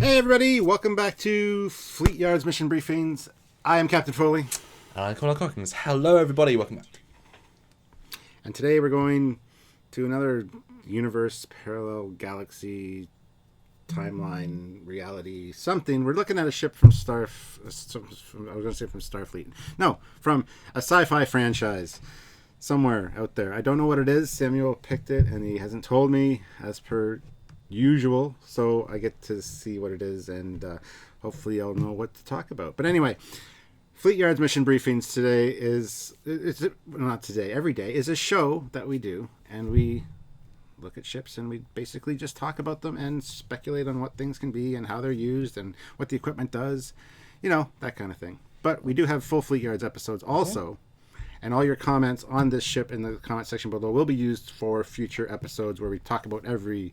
Hey everybody, welcome back to Fleetyards Mission Briefings. I am Captain Foley. And I'm Connor Cockings. Hello everybody, welcome back. And today we're going to another universe, parallel galaxy, timeline, reality, something. We're looking at a ship from Starfleet. No, from a sci-fi franchise somewhere out there. I don't know what it is. Samuel picked it and he hasn't told me as per usual, so I get to see what it is and hopefully I'll know what to talk about. But anyway, Fleetyards Mission Briefings today every day is a show that we do, and we look at ships and we basically just talk about them and speculate on what things can be and how they're used and what the equipment does, that kind of thing. But we do have full Fleetyards episodes also, and all your comments on this ship in the comment section below will be used for future episodes where we talk about every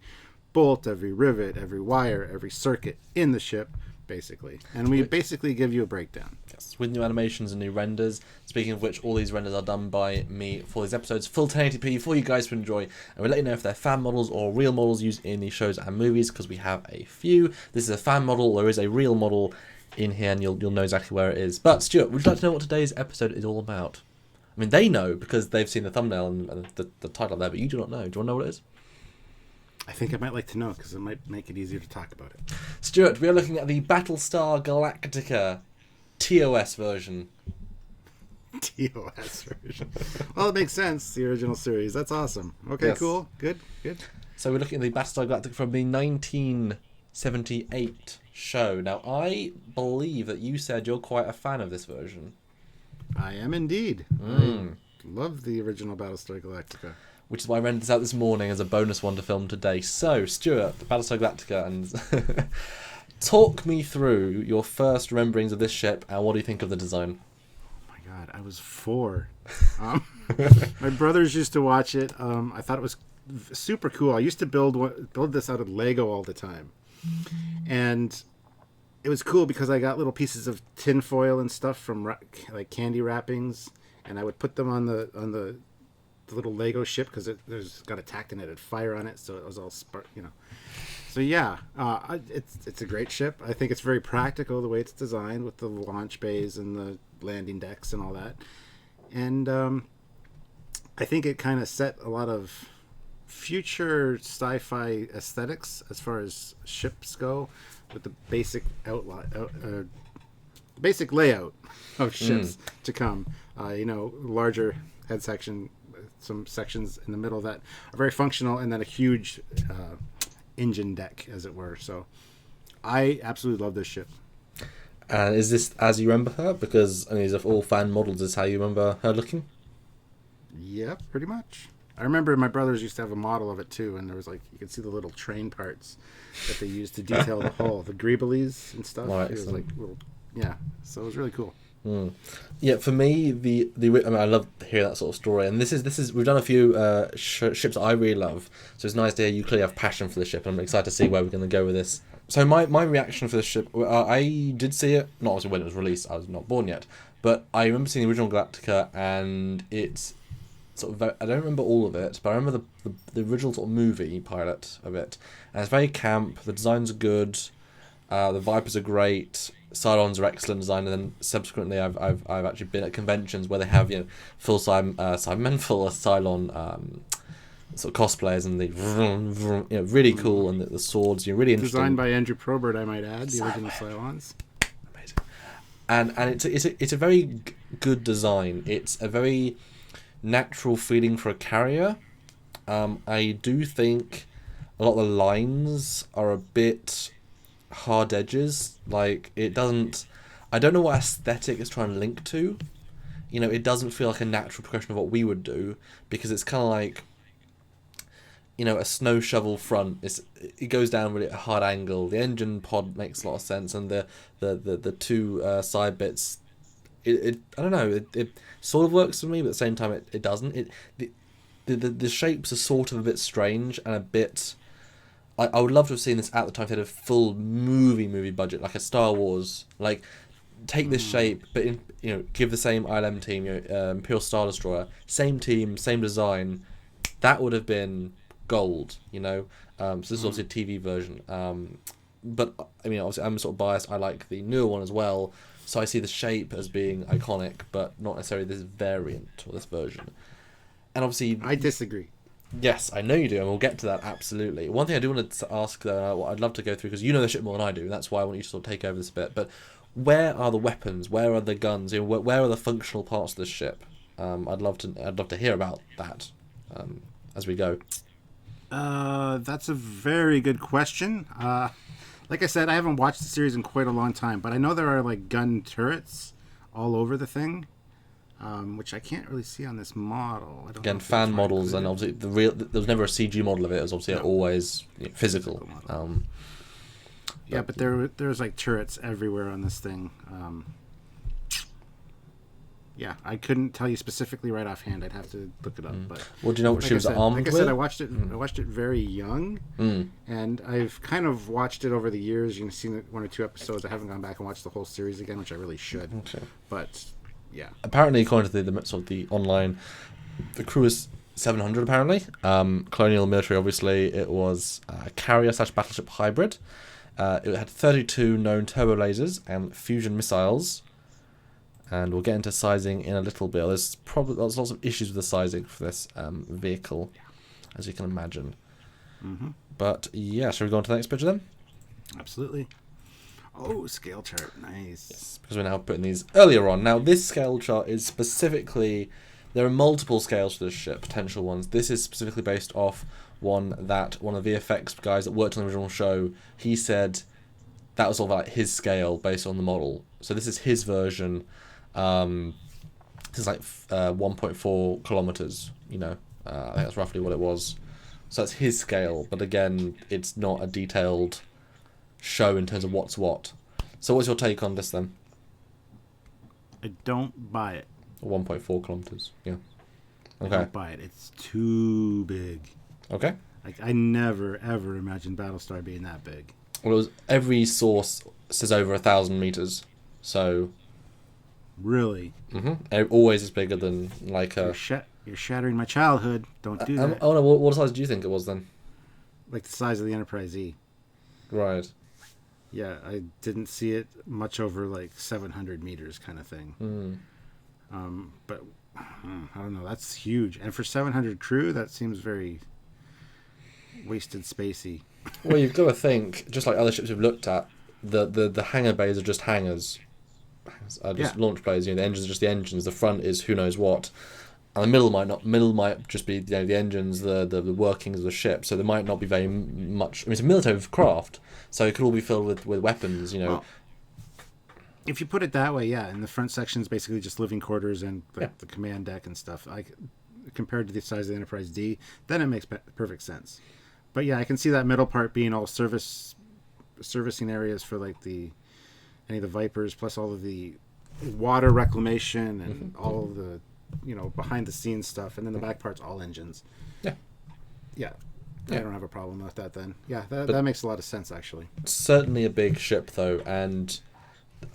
bolt, every rivet, every wire, every circuit in the ship, basically. And we basically give you a breakdown. Yes, with new animations and new renders. Speaking of which, all these renders are done by me for these episodes, full 1080p for you guys to enjoy. And we'll let you know if they're fan models or real models used in these shows and movies, because we have a few. This is a fan model, there is a real model in here, and you'll know exactly where it is. But Stuart, would you like to know what today's episode is all about? I mean, they know because they've seen the thumbnail and the title there, but you do not know. Do you want to know what it is? I think I might like to know because it might make it easier to talk about it. Stuart, we are looking at the Battlestar Galactica TOS version. TOS version. Well, it makes sense. The original series. That's awesome. Okay, yes. Cool. Good. So we're looking at the Battlestar Galactica from the 1978 show. Now, I believe that you said you're quite a fan of this version. I am indeed. I love the original Battlestar Galactica. Which is why I rented this out this morning as a bonus one to film today. So, Stuart, Battlestar Galactica, and talk me through your first rememberings of this ship, and what do you think of the design? Oh my god, I was 4. My brothers used to watch it. I thought it was super cool. I used to build this out of Lego all the time. And it was cool because I got little pieces of tin foil and stuff from like candy wrappings, and I would put them on the little Lego ship because there's got a tact and it had fire on it, so it was all So yeah, it's a great ship. I think it's very practical the way it's designed with the launch bays and the landing decks and all that. And I think it kind of set a lot of future sci-fi aesthetics as far as ships go, with the basic basic layout of ships to come. Larger head section, some sections in the middle that are very functional, and then a huge engine deck, as it were. So I absolutely love this ship. And is this as you remember her? Because these are all fan models. Is how you remember her looking? Yep, pretty much. I remember my brothers used to have a model of it too, and there was you could see the little train parts that they used to detail the hull, the greeblies and stuff. Oh, it was so it was really cool. Yeah, for me, I love hearing that sort of story, and this is we've done a few ships that I really love, so it's nice to hear you clearly have passion for the ship, and I'm excited to see where we're going to go with this. So my reaction for this ship, I did see it, not obviously when it was released, I was not born yet, but I remember seeing the original Galactica, and it's sort of, I don't remember all of it, but I remember the original sort of movie pilot of it, and it's very camp, the designs are good, the Vipers are great, Cylons are excellent design, and then subsequently I've actually been at conventions where they have full Cybermen, full Cylon sort of cosplayers, and they really cool, and the swords really interesting. Designed by Andrew Probert, I might add, the original Cylons. Amazing, and it's a very good design. It's a very natural feeling for a carrier. I do think a lot of the lines are a bit hard edges, it doesn't, I don't know what aesthetic it's trying to link to. It doesn't feel like a natural progression of what we would do, because it's kind of like a snow shovel front. It goes down really at a hard angle. The engine pod makes a lot of sense, and the two side bits, I don't know, it sort of works for me, but at the same time it doesn't. The shapes are sort of a bit strange and a bit. I would love to have seen this at the time. If they had a full movie budget, like a Star Wars. Take this shape, but give the same ILM team, Imperial Star Destroyer, same team, same design. That would have been gold, So this is obviously a TV version. but I mean, obviously, I'm sort of biased. I like the newer one as well, so I see the shape as being iconic, but not necessarily this variant or this version. And obviously, I disagree. yes, I know you do, and we'll get to that absolutely. One thing I do want to ask, though, what I'd love to go through, because you know the ship more than I do, and that's why I want you to sort of take over this a bit. But where are the weapons? Where are the guns? You know, where are the functional parts of the ship? I'd love to hear about that as we go. That's a very good question. Like I said, I haven't watched the series in quite a long time, but I know there are like gun turrets all over the thing, which I can't really see on this model. I don't Again, know if fan it's models, and included. obviously there was never a CG model of it. It was obviously always physical. Yeah, but there's like turrets everywhere on this thing. Yeah, I couldn't tell you specifically right offhand. I'd have to look it up. But Well, do you know what she was armed like I with? said, I watched it. I watched it very young, and I've kind of watched it over the years. You've seen one or two episodes. I haven't gone back and watched the whole series again, which I really should. Okay. But yeah, Apparently, according to the sort of the online, the crew is 700 apparently. Colonial military, obviously, it was a carrier / battleship hybrid. It had 32 known turbo lasers and fusion missiles. And we'll get into sizing in a little bit. There's lots of issues with the sizing for this vehicle, as you can imagine. But yeah, shall we go on to the next picture then? absolutely. Oh, scale chart, nice. Yes, because we're now putting these earlier on. Now, this scale chart is specifically... There are multiple scales for this ship, potential ones. This is specifically based off one that one of the VFX guys that worked on the original show, he said that was all about his scale based on the model. So this is his version. This is like 1.4 kilometers, you know. I think that's roughly what it was. So that's his scale, but again, it's not a detailed show in terms of what's what. So what's your take on this then? I don't buy it. 1.4 kilometers, yeah. I Okay. don't buy it. It's too big. Okay. Like I never ever imagined Battlestar being that big. Well, every source says over 1,000 meters, so Really, always is bigger than like a. you're shattering my childhood. Don't do that. Oh no! What size do you think it was then? Like the size of the Enterprise E. Right. Yeah, I didn't see it much over like 700 meters kind of thing. But I don't know. That's huge, and for 700 crew, that seems very wasted spacey. Well, you've got to think, just like other ships we've looked at, the hangar bays are just hangars. Are just launch bays. You know, the engines are just the engines. The front is who knows what, and the middle might just be the engines, the workings of the ship. So there might not be very much. I mean, it's a military craft, so it could all be filled with weapons. You know. Well, if you put it that way, yeah, and the front section is basically just living quarters and the command deck and stuff. Compared to the size of the Enterprise D, then it makes perfect sense. But yeah, I can see that middle part being all servicing areas for like any of the Vipers, plus all of the water reclamation and all of the behind the scenes stuff, and then the back part's all engines. Yeah. I don't have a problem with that then. Yeah, that makes a lot of sense actually. Certainly a big ship though, and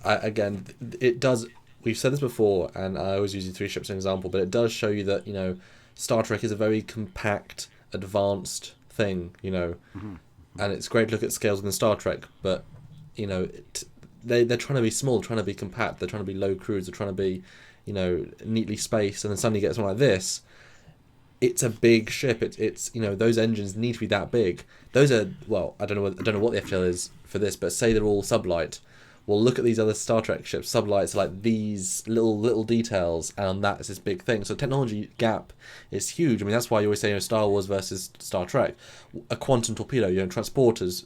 again, it does. We've said this before, and I always use the three ships as an example, but it does show you that Star Trek is a very compact, advanced thing, and it's great to look at scales within Star Trek, but they're trying to be small, trying to be compact, they're trying to be low crews, they're trying to be neatly spaced, and then suddenly you get something like this. It's a big ship. It's those engines need to be that big. Those are, well, I don't know what the FTL is for this, but say they're all sublight. Well, look at these other Star Trek ships. Sublights are like these little details, and that's this big thing. So technology gap is huge. I mean, that's why you always say Star Wars versus Star Trek. A quantum torpedo, transporters,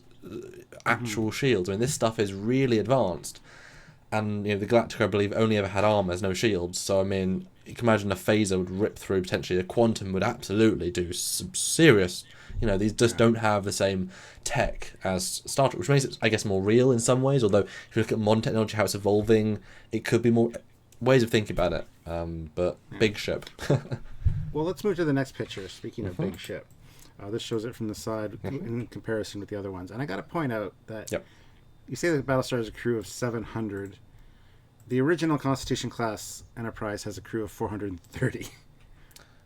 actual shields. I mean, this stuff is really advanced. And the Galactica, I believe, only ever had armors, no shields. So I mean, you can imagine a phaser would rip through potentially. A quantum would absolutely do some serious. These just don't have the same tech as Star Trek, which makes it, I guess, more real in some ways. Although, if you look at modern technology, how it's evolving, it could be more ways of thinking about it. But big ship. Well, let's move to the next picture. Speaking of big ship, this shows it from the side in comparison with the other ones. And I got to point out that you say that Battlestar has a crew of 700. The original Constitution class Enterprise has a crew of 430.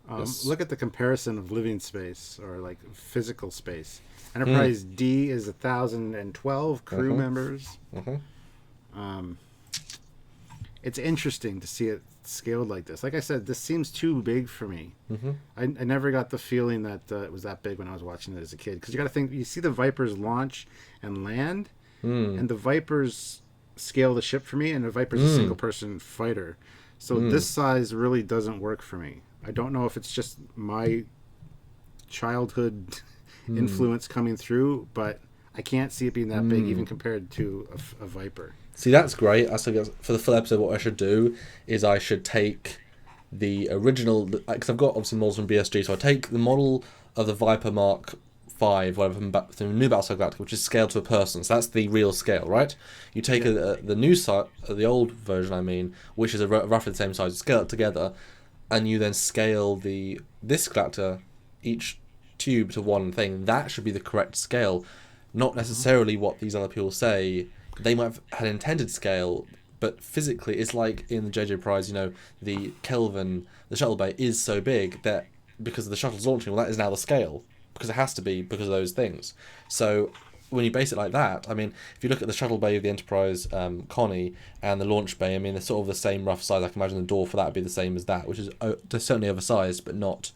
Look at the comparison of living space or like physical space. Enterprise D is 1,012 crew members. It's interesting to see it scaled like this. Like I said, this seems too big for me. I never got the feeling that it was that big when I was watching it as a kid. Because you got to think, you see the Vipers launch and land, and the Vipers scale the ship for me, and the Viper's a single-person fighter. So this size really doesn't work for me. I don't know if it's just my childhood influence coming through, but I can't see it being that big, even compared to a Viper. See, that's great. I think for the full episode, what I should do is I should take the original, because I've got obviously models from BSG, so I take the model of the Viper Mark 5, whatever, from the new Battlestar Galactica, which is scaled to a person. So that's the real scale, right? You take the new side, the old version, I mean, which is roughly the same size. You scale it together, and you then scale this Galactica, each tube to one thing. That should be the correct scale, not necessarily what these other people say. They might have had intended scale, but physically, it's like in the JJ Prize, the Kelvin, the shuttle bay is so big that because the shuttle's launching, well, that is now the scale, because it has to be because of those things. So when you base it like that, I mean, if you look at the shuttle bay of the Enterprise Connie and the launch bay, I mean, they're sort of the same rough size. I can imagine the door for that would be the same as that, which is certainly oversized, but not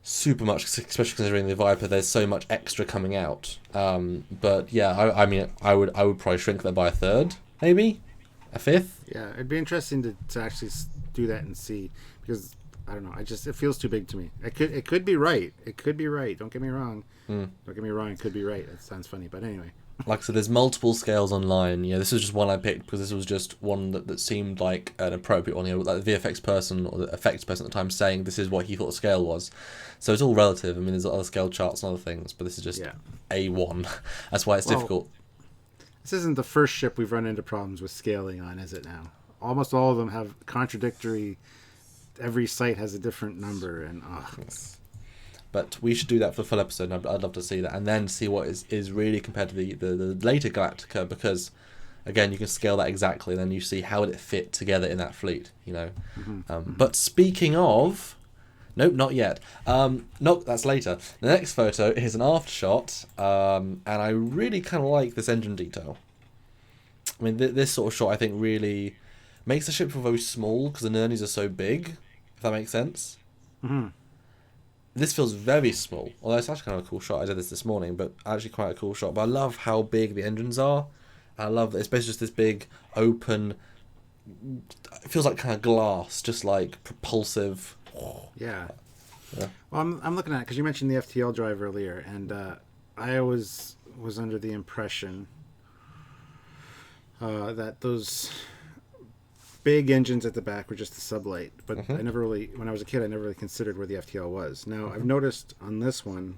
super much, especially considering the Viper, there's so much extra coming out. But yeah, I mean, I would probably shrink that by a third, maybe a fifth. Yeah, it'd be interesting to actually do that and see, because I don't know, it feels too big to me. It could be right. It could be right. Don't get me wrong. Don't get me wrong. It could be right. That sounds funny, but anyway. Like I said, there's multiple scales online. Yeah, this is just one I picked because this was just one that seemed like an appropriate one. Like the VFX person or the effects person at the time saying this is what he thought the scale was. So it's all relative. I mean, there's other scale charts and other things, but this is just A1. That's why it's difficult. This isn't the first ship we've run into problems with scaling on, is it now? Almost all of them have contradictory. Every site has a different number, and But we should do that for the full episode, and I'd love to see that, and then see what is really compared to the later Galactica, because again, you can scale that exactly, and then you see how would it fit together in that fleet, But speaking of, nope, not yet. No, that's later. The next photo is an aft shot, and I really kind of like this engine detail. I mean, this sort of shot I think really makes the ship feel very small because the Nernies are so big, if that makes sense. This feels very small, although it's actually kind of a cool shot. I did this morning, but actually quite a cool shot. But I love how big the engines are. I love that it's basically just this big, open, it feels like kind of glass, just like propulsive. Yeah. Well, I'm looking at it because you mentioned the FTL drive earlier, and I always was under the impression that those big engines at the back were just the sublight, but I never really, when I was a kid, I never really considered where the FTL was. Now, I've noticed on this one,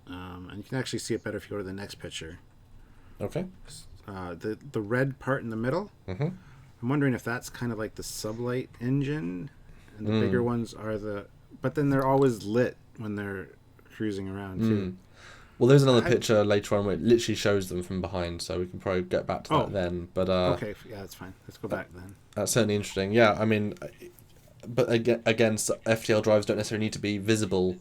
and you can actually see it better if you go to the next picture. Okay. The red part in the middle, I'm wondering if that's kind of like the sublight engine, and the bigger ones are but then they're always lit when they're cruising around, too. Well, there's another picture later on where it literally shows them from behind, so we can probably get back to that then. But okay, yeah, that's fine. Let's go back then. That's certainly interesting. Yeah, I mean, but again, FTL drives don't necessarily need to be visible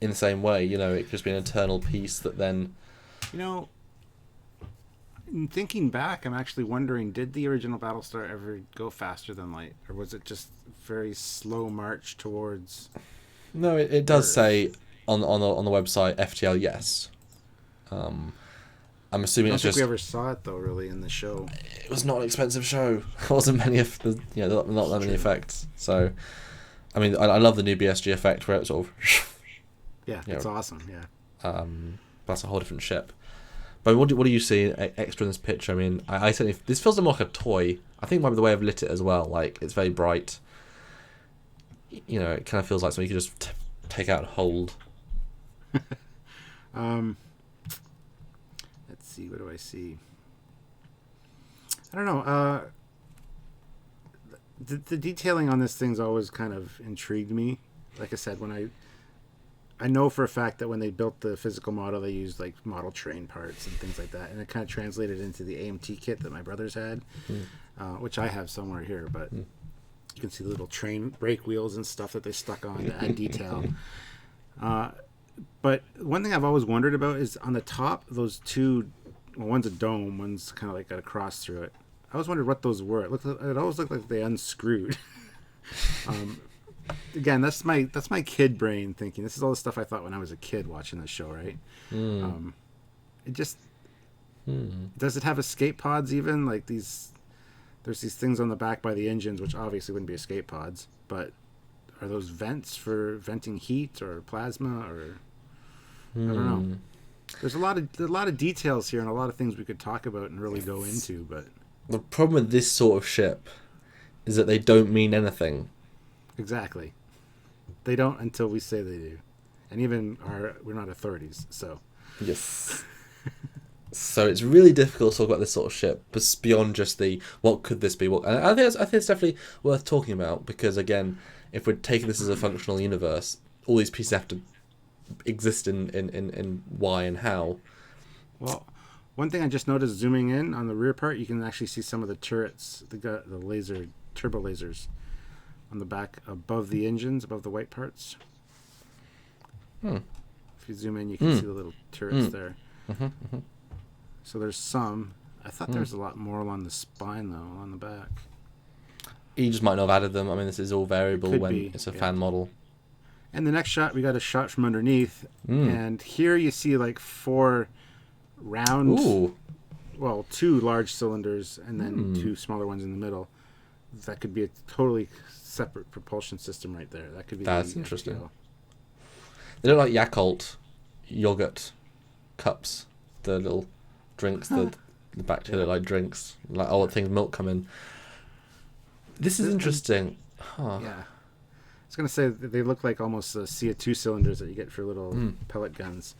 in the same way. It could just be an internal piece that then. In thinking back, I'm actually wondering: did the original Battlestar ever go faster than light, or was it just very slow march towards? No, it does say on the website FTL yes. I'm assuming it's just. I don't think we ever saw it though, really, in the show. It was not an expensive show. There wasn't many not that many effects. So, I mean, I love the new BSG effect where it's sort of. Yeah, it's awesome. Yeah. That's a whole different ship. But what do you see extra in this picture? I mean, I certainly this feels more like a toy. I think it might be the way I've lit it as well. Like it's very bright. It kind of feels like something you could just take out and hold. Let's see. What do I see? I don't know. The detailing on this thing's always kind of intrigued me. Like I said, when I know for a fact that when they built the physical model, they used like model train parts and things like that, and it kind of translated into the AMT kit that my brothers had, which I have somewhere here. But You can see the little train brake wheels and stuff that they stuck on to add detail. But one thing I've always wondered about is on the top, those two, well, one's a dome, one's kind of like got a cross through it. I always wondered what those were. It always looked like they unscrewed. Again, that's my kid brain thinking. This is all the stuff I thought when I was a kid watching this show, right? It just does it have escape pods even? Like these, there's these things on the back by the engines, which obviously wouldn't be escape pods, but are those vents for venting heat or plasma or I don't know. There's a lot of details here and a lot of things we could talk about and really go into, but the problem with this sort of ship is that they don't mean anything. Exactly. They don't until we say they do. And even we're not authorities, so. Yes. So it's really difficult to talk about this sort of ship, but beyond just the what could this be? And I think it's definitely worth talking about because again, if we're taking this as a functional universe, all these pieces have to exist in why and how. Well, one thing I just noticed zooming in on the rear part, you can actually see some of the turrets, the laser turbo lasers on the back above the engines, above the white parts. If you zoom in, you can see the little turrets there. So there's some. I thought there was a lot more along the spine, though, on the back. You just might not have added them. I mean, this is all variable when it's a fan model. And the next shot, we got a shot from underneath. And here you see like 4 round, well, 2 large cylinders and then 2 smaller ones in the middle. That could be a totally separate propulsion system right there. That could be. That's interesting. FTL. They look like Yakult yogurt cups. The little drinks, the back to look like drinks, like all the things milk come in. This is interesting. Huh. Yeah. I was going to say that they look like almost CO2 cylinders that you get for little pellet guns.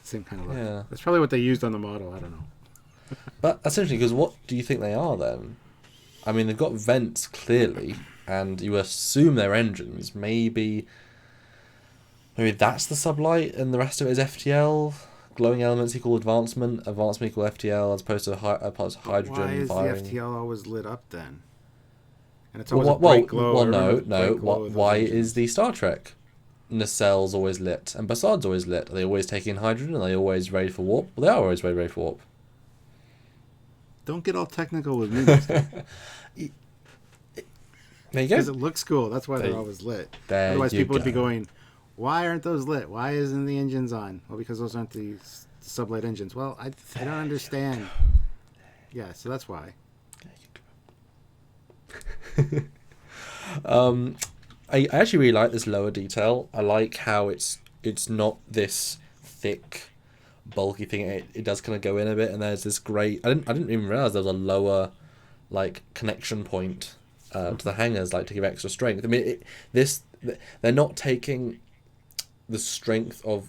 Same kind of look. Yeah. That's probably what they used on the model. I don't know. But that's interesting because what do you think they are then? I mean, they've got vents clearly, and you assume they're engines. Maybe that's the sublight, and the rest of it is FTL. Glowing elements equal advancement equal FTL, as opposed to hydrogen. Why is firing. the FTL always lit up then? And it's always a bright glow. Well, no. Why is the Star Trek nacelles always lit and Basard's always lit? Are they always taking hydrogen? Are they always ready for warp? Well, they are always ready for warp. Don't get all technical with me. There you go. Because it looks cool. That's why they're always lit. Otherwise, people would be going, why aren't those lit? Why isn't the engines on? Well, because those aren't the sublight engines. Well, I don't understand. Yeah, so that's why. I actually really like this lower detail. I like how it's not this thick, bulky thing. It does kind of go in a bit, and there's this great. I didn't even realize there was a lower, like, connection point to the hangers, like to give extra strength. I mean, they're not taking the strength of.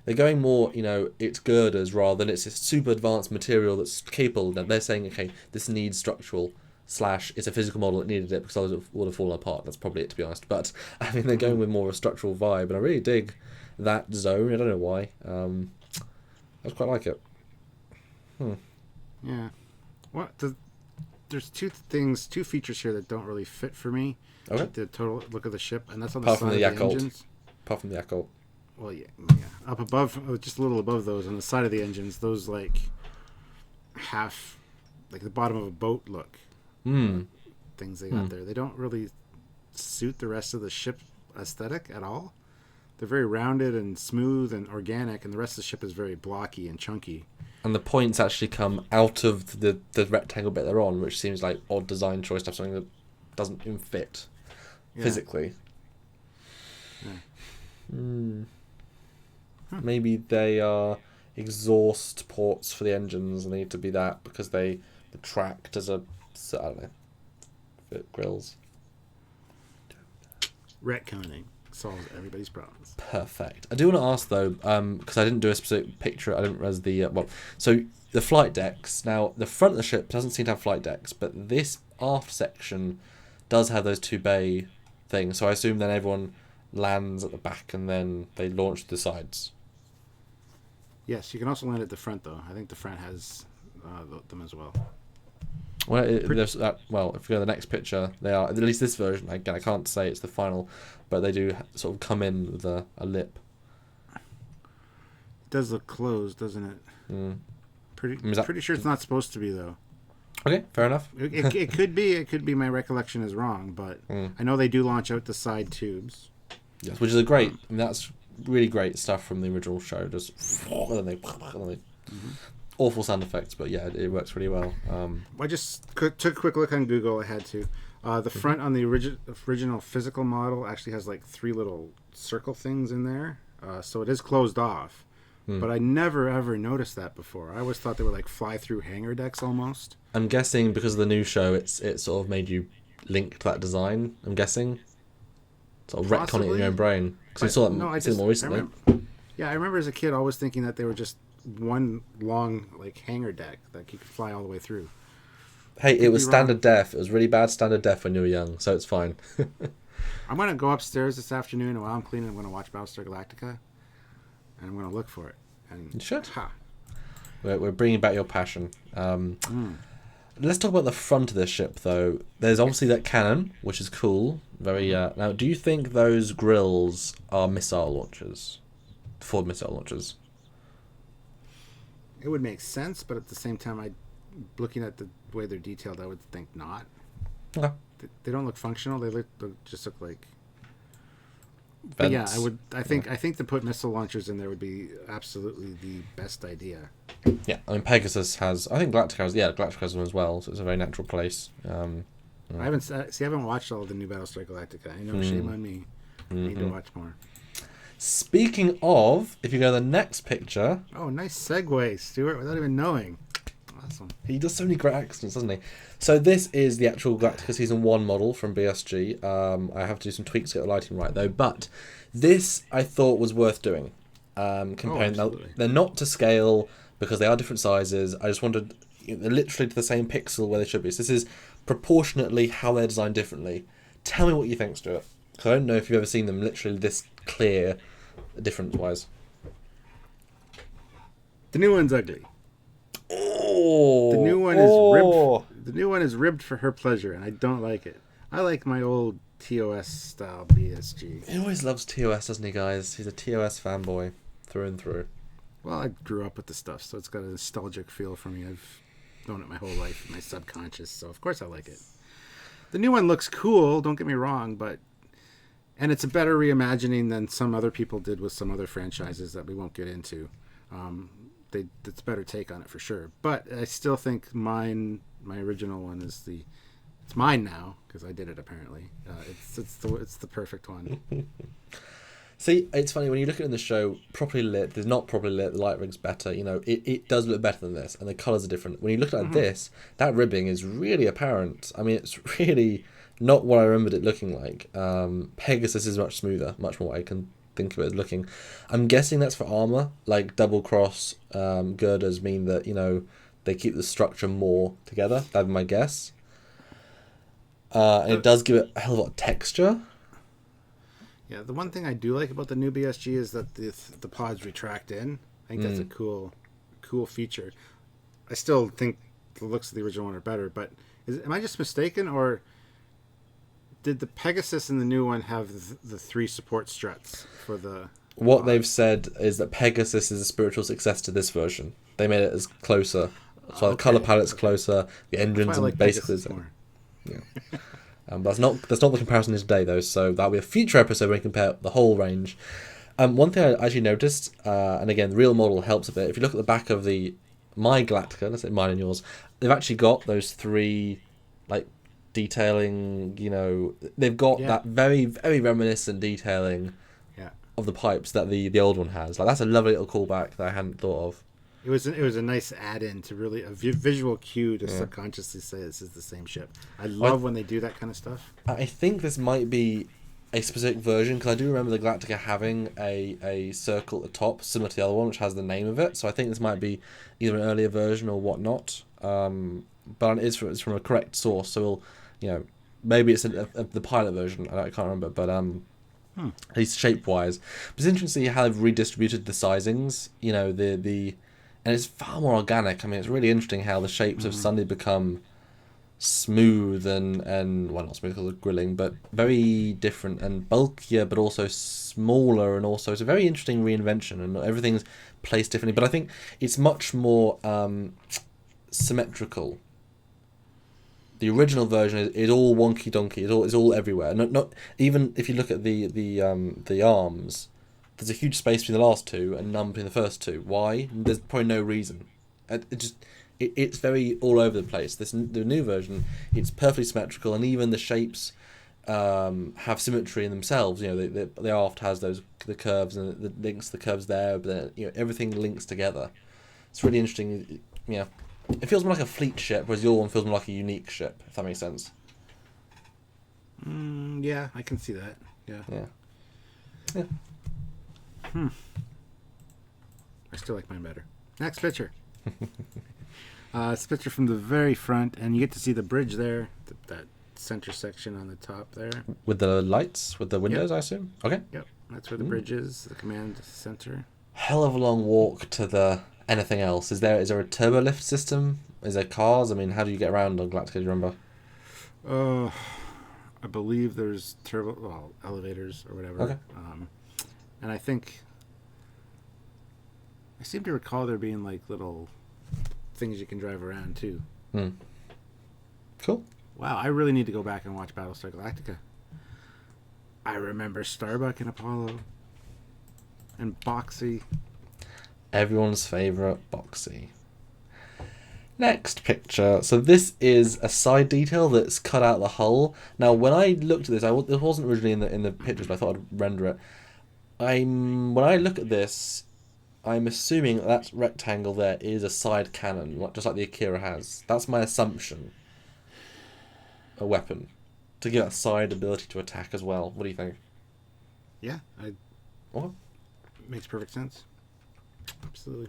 They're going more, it's girders rather than it's a super advanced material that's capable. That they're saying, okay, this needs structural. / it's a physical model that needed it because otherwise it would have fallen apart. That's probably it, to be honest. But I mean, they're going with more of a structural vibe, and I really dig that zone. I don't know why. I just quite like it. Yeah. There's two features here that don't really fit for me. Okay. The total look of the ship, and that's on Apart the side from the of the Yakult. engines. Apart from the Yakult. Well, yeah. Up above, just a little above those, on the side of the engines, those like half, like the bottom of a boat look. Things they got there. They don't really suit the rest of the ship aesthetic at all. They're very rounded and smooth and organic, and the rest of the ship is very blocky and chunky. And the points actually come out of the rectangle bit they're on, which seems like odd design choice to have something that doesn't even fit physically. Yeah. Maybe they are exhaust ports for the engines. They need to be that because the tract as a, I don't know, fit grills. Retconning solves everybody's problems. Perfect. I do want to ask though, because I didn't do a specific picture. I didn't realize so the flight decks. Now the front of the ship doesn't seem to have flight decks, but this aft section does have those 2 bay things. So I assume then everyone lands at the back and then they launch to the sides. Yes, you can also land at the front though. I think the front has them as well. Well, there's that. Well, if you go to the next picture, they are, at least this version. Again, I can't say it's the final, but they do sort of come in with a lip. It does look closed, doesn't it? Mm. Pretty sure it's not supposed to be though. Okay, fair enough. It could be. It could be my recollection is wrong, but I know they do launch out the side tubes. Yes, which is a great. I mean, that's really great stuff from the original show. Just and they awful sound effects, but yeah, it works really well. I just took a quick look on Google. I had to. The front on the original physical model actually has like 3 little circle things in there, so it is closed off. But I never ever noticed that before. I always thought they were like fly-through hangar decks almost. I'm guessing because of the new show, it sort of made you link to that design. I'm guessing, sort of retcon it in your own brain because you saw that more recently. I remember as a kid always thinking that they were just one long like hangar deck that you could fly all the way through. Hey, it was standard def. It was really bad standard def when you were young, so it's fine. I'm gonna go upstairs this afternoon, and while I'm cleaning, I'm gonna watch Battlestar Galactica. And I'm going to look for it. And you should. We're bringing back your passion. Let's talk about the front of this ship, though. There's obviously that cannon, which is cool. Very. Now, do you think those grills are missile launchers? Ford missile launchers? It would make sense, but at the same time, looking at the way they're detailed, I would think not. Okay. They don't look functional. They just look like... But yeah, I think to put missile launchers in there would be absolutely the best idea. Yeah, I mean Pegasus has. I think Galactica has them as well. So it's a very natural place. I haven't watched all of the new Battlestar Galactica. I know, shame on me. I need to watch more. Speaking of, if you go to the next picture. Oh, nice segue, Stuart, without even knowing. Awesome. He does so many great accents, doesn't he? So this is the actual Galactica Season 1 model from BSG. I have to do some tweaks to get the lighting right, though. But this, I thought, was worth doing. Comparing, they're not to scale because they are different sizes. I just wanted... they're literally to the same pixel where they should be. So this is proportionately how they're designed differently. Tell me what you think, Stuart. Because I don't know if you've ever seen them literally this clear, difference-wise. The new one's ugly. Oh, the new one is ribbed. The new one is ribbed for her pleasure, and I don't like it. I like my old TOS style BSG. He always loves TOS, doesn't he, guys? He's a TOS fanboy through and through. Well, I grew up with the stuff, so it's got a nostalgic feel for me. I've known it my whole life in my subconscious, so of course I like it. The new one looks cool, don't get me wrong, and it's a better reimagining than some other people did with some other franchises that we won't get into. It's a better take on it for sure. But I still think my original one it's mine now because I did it apparently. It's the perfect one. See, it's funny when you look at it in the show, properly lit. There's not properly lit. The light rig's better. It does look better than this, and the colors are different. When you look at this, that ribbing is really apparent. I mean, it's really not what I remembered it looking like. Pegasus is much smoother, much more I can think of it as looking. I'm guessing that's for armor, like double cross girders mean that they keep the structure more together. That'd be my guess. And it does give it a hell of a lot of texture. Yeah, the one thing I do like about the new BSG is that the pods retract in. I think that's a cool feature. I still think the looks of the original one are better, but am I just mistaken, or did the Pegasus in the new one have the 3 support struts for the... What they've said is that Pegasus is a spiritual successor to this version. They made it as closer. So the color palette's closer, the engines and basically... Yeah. But that's not the comparison today, though, so that'll be a future episode where we compare the whole range. One thing I actually noticed, and again, the real model helps a bit, if you look at the back of my Galactica, let's say mine and yours, they've actually got those 3, detailing, they've got that very, very reminiscent detailing of the pipes that the old one has. That's a lovely little callback that I hadn't thought of. It was a nice add-in to really a visual cue to subconsciously say this is the same ship. I love when they do that kind of stuff. I think this might be a specific version because I do remember the Galactica having a circle at the top similar to the other one, which has the name of it. So I think this might be either an earlier version or whatnot. But it's from a correct source, so maybe it's the pilot version. I can't remember, but at least shape-wise. But it's interesting to see how they've redistributed the sizings. And it's far more organic. I mean, it's really interesting how the shapes have suddenly become smooth and well, not smooth because of grilling, but very different and bulkier, but also smaller, and also it's a very interesting reinvention, and everything's placed differently. But I think it's much more symmetrical. The original version is all wonky donkey. It's all everywhere. Not even if you look at the arms, there's a huge space between the last two and none between the first two. Why? There's probably no reason. It's very all over the place. The new version, it's perfectly symmetrical, and even the shapes have symmetry in themselves. You know, the aft has the curves, and the links the curves there, but then, you know, everything links together. It's really interesting. Yeah, it feels more like a fleet ship, whereas your one feels more like a unique ship. If that makes sense. Yeah, I can see that. Yeah. I still like mine better. Next picture. It's a picture from the very front, and you get to see the bridge there, that center section on the top there. With the lights, with the windows, I assume? Okay. Yep, that's where the bridge is, the command center. Hell of a long walk to the anything else. Is there a turbo lift system? Is there cars? I mean, how do you get around on Galactica, do you remember? I believe there's elevators or whatever. Okay. And I seem to recall there being like little things you can drive around too. Cool. Wow, I really need to go back and watch Battlestar Galactica. I remember Starbuck and Apollo and Boxy. Everyone's favourite Boxy. Next picture. So this is a side detail that's cut out the hull. Now, when I looked at this, it wasn't originally in the pictures, but I thought I'd render it. When I look at this, I'm assuming that rectangle there is a side cannon, just like the Akira has. That's my assumption. A weapon. To give that side ability to attack as well. What do you think? Yeah, What? Makes perfect sense. Absolutely.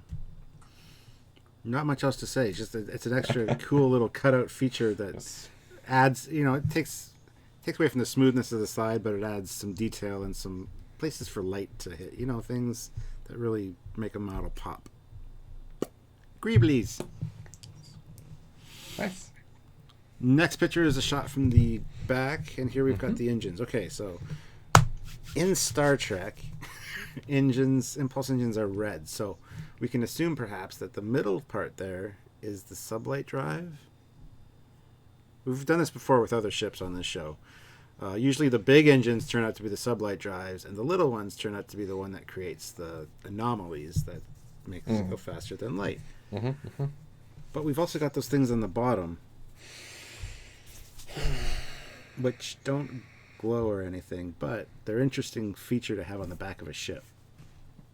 Not much else to say. It's an extra cool little cutout feature that adds, it takes away from the smoothness of the side, but it adds some detail and some places for light to hit. Things that really make a model pop. Greeblies. Nice. Next picture is a shot from the back, and here we've got the engines. Okay, so in Star Trek, impulse engines are red, so we can assume perhaps that the middle part there is the sublight drive. We've done this before with other ships on this show. Usually the big engines turn out to be the sublight drives, and the little ones turn out to be the one that creates the anomalies that makes it go faster than light. But we've also got those things on the bottom, which don't glow or anything, but they're an interesting feature to have on the back of a ship.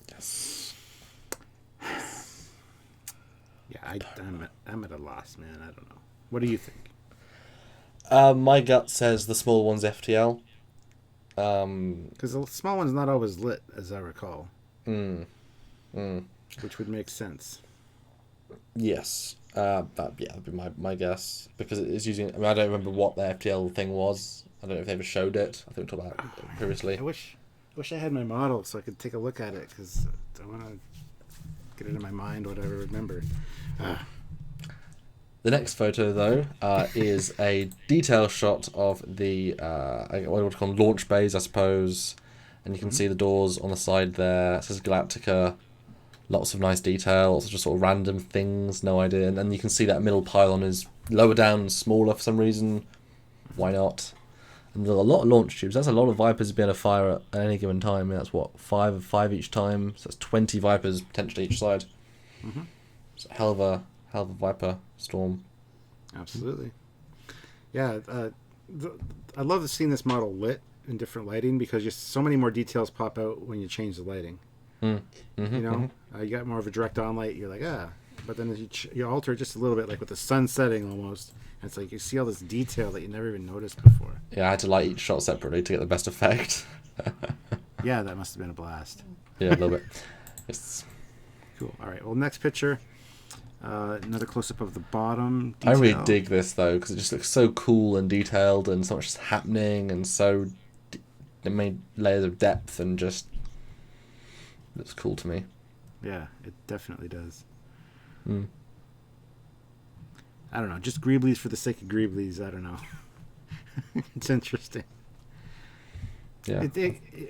Yes. Yeah, I'm at a loss, man. I don't know. What do you think? My gut says the small one's FTL. Because the small one's not always lit, as I recall. Which would make sense. Yes. That'd be my guess. Because it's using... I don't remember what the FTL thing was. I don't know if they ever showed it. I think we talked about it previously. I wish I had my model so I could take a look at it, because I want to get it in my mind what I remember. The next photo, though, is a detail shot of the what do you call them, launch bays, I suppose. And you can see the doors on the side there. It says Galactica. Lots of nice detail, lots of just sort of random things, no idea. And then you can see that middle pylon is lower down and smaller for some reason. Why not? And there's a lot of launch tubes. That's a lot of Vipers being able to fire at any given time. That's what, five each time. So that's 20 Vipers potentially each side. It's a hell of a Viper storm. Absolutely. Yeah, I love seeing this model lit in different lighting, because just so many more details pop out when you change the lighting. You got more of a direct on light. You're like, but then you alter it just a little bit, like with the sun setting almost. And it's like you see all this detail that you never even noticed before. Yeah, I had to light each shot separately to get the best effect. Yeah, that must have been a blast. Yeah, a little bit. Yes. Cool. All right. Well, next picture. Another close-up of the bottom detail. I really dig this, though, because it just looks so cool and detailed, and so much is happening, and so many layers of depth, and just looks cool to me. Yeah, it definitely does. I don't know, just Greeblies for the sake of Greeblies. I don't know. It's interesting. Yeah.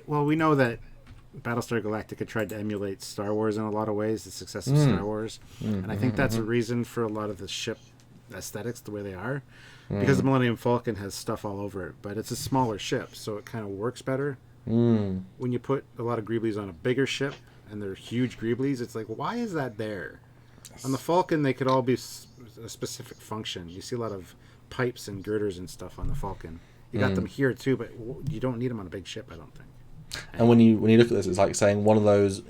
Well, we know that Battlestar Galactica tried to emulate Star Wars in a lot of ways, the success of Star Wars. And I think that's a reason for a lot of the ship aesthetics the way they are. Because the Millennium Falcon has stuff all over it, but it's a smaller ship, so it kind of works better. When you put a lot of Greeblies on a bigger ship, and they're huge Greeblies, it's like, why is that there? Yes. On the Falcon, they could all be a specific function. You see a lot of pipes and girders and stuff on the Falcon. You got them here too, but you don't need them on a big ship, I don't think. And when you look at this, it's like saying one of those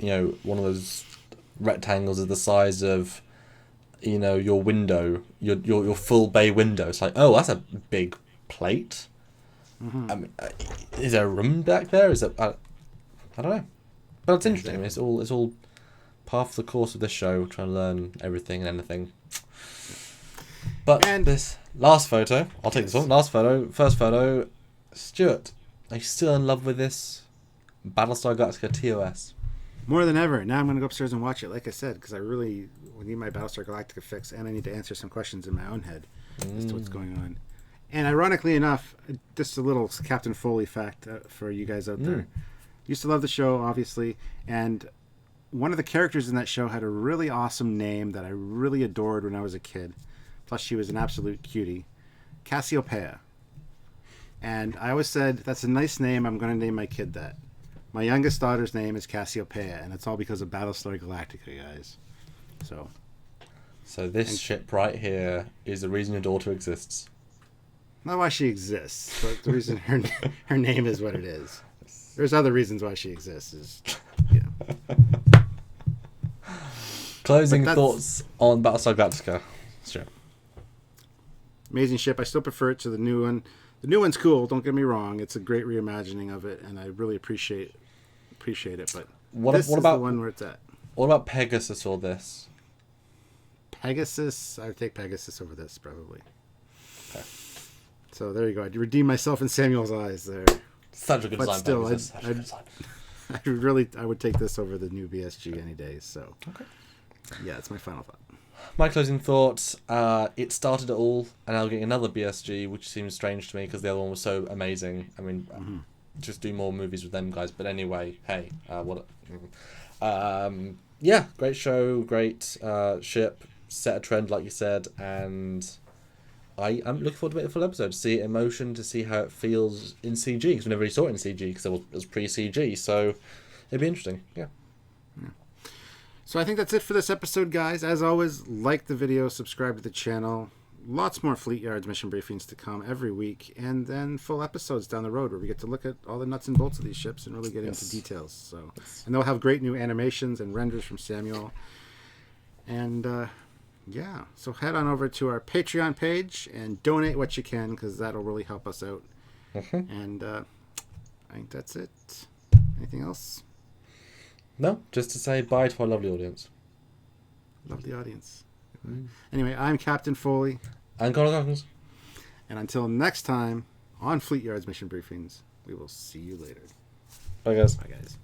rectangles is the size of, your window, your full bay window. It's like, oh, that's a big plate. I mean, is there a room back there? Is it? I don't know, but it's interesting. I mean, it's all part of the course of this show, trying to learn everything and anything. But this last photo, I'll take this one. First photo. Stuart, are you still in love with this Battlestar Galactica TOS? More than ever. Now I'm going to go upstairs and watch it, like I said, because I really need my Battlestar Galactica fix, and I need to answer some questions in my own head as to what's going on. And ironically enough, just a little Captain Foley fact for you guys out there. Used to love the show, obviously, and one of the characters in that show had a really awesome name that I really adored when I was a kid. Plus, she was an absolute cutie. Cassiopeia. And I always said, that's a nice name, I'm going to name my kid that. My youngest daughter's name is Cassiopeia, and it's all because of Battlestar Galactica, guys. So this ship right here is the reason your daughter exists. Not why she exists, but the reason her name is what it is. There's other reasons why she exists. Closing thoughts on Battlestar Galactica. Sure. Amazing ship. I still prefer it to the new one. The new one's cool, don't get me wrong. It's a great reimagining of it, and I really appreciate it. But what about the one where it's at? What about Pegasus or this? Pegasus? I would take Pegasus over this, probably. Okay. So there you go. I redeemed myself in Samuel's eyes there. Such a good design. Still, I would take this over the new BSG any day. So, okay. Yeah, it's my final thought. My closing thoughts, it started it all, and I'll get another BSG, which seems strange to me because the other one was so amazing. I mean, just do more movies with them guys. But anyway, hey, yeah, great show, great ship, set a trend like you said, and I'm looking forward to a full episode, to see it in motion, to see how it feels in CG, because we never really saw it in CG because it was pre-CG, so it'd be interesting, yeah. So I think that's it for this episode, guys. As always, like the video, subscribe to the channel. Lots more Fleetyards mission briefings to come every week, and then full episodes down the road where we get to look at all the nuts and bolts of these ships and really get into details. So, and they'll have great new animations and renders from Samuel. And yeah, so head on over to our Patreon page and donate what you can, because that'll really help us out. And I think that's it. Anything else? No, just to say bye to our lovely audience. Lovely audience. Anyway, I'm Captain Foley. And Connor Cockins. And until next time on Fleetyards Mission Briefings, we will see you later. Bye, guys. Bye, guys.